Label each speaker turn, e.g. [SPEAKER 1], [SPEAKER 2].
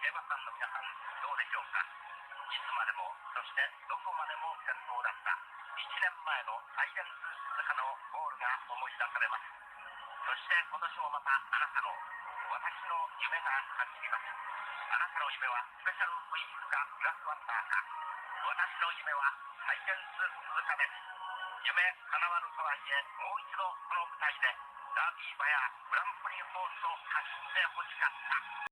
[SPEAKER 1] 競馬ファンの皆さん、どうでしょうか。いつまでも、そしてどこまでも先頭だった1年前のサイレンス鈴鹿のゴールが思い出されます。そして今年もまたあなたの私の夢が走ります。あなたの夢はスペシャルウィークかプラスワンダーか。私の夢はサイレンス鈴鹿です。夢叶わぬとはいえ、もう一度この舞台でダービー馬やグランプリホースを走ってほしかった。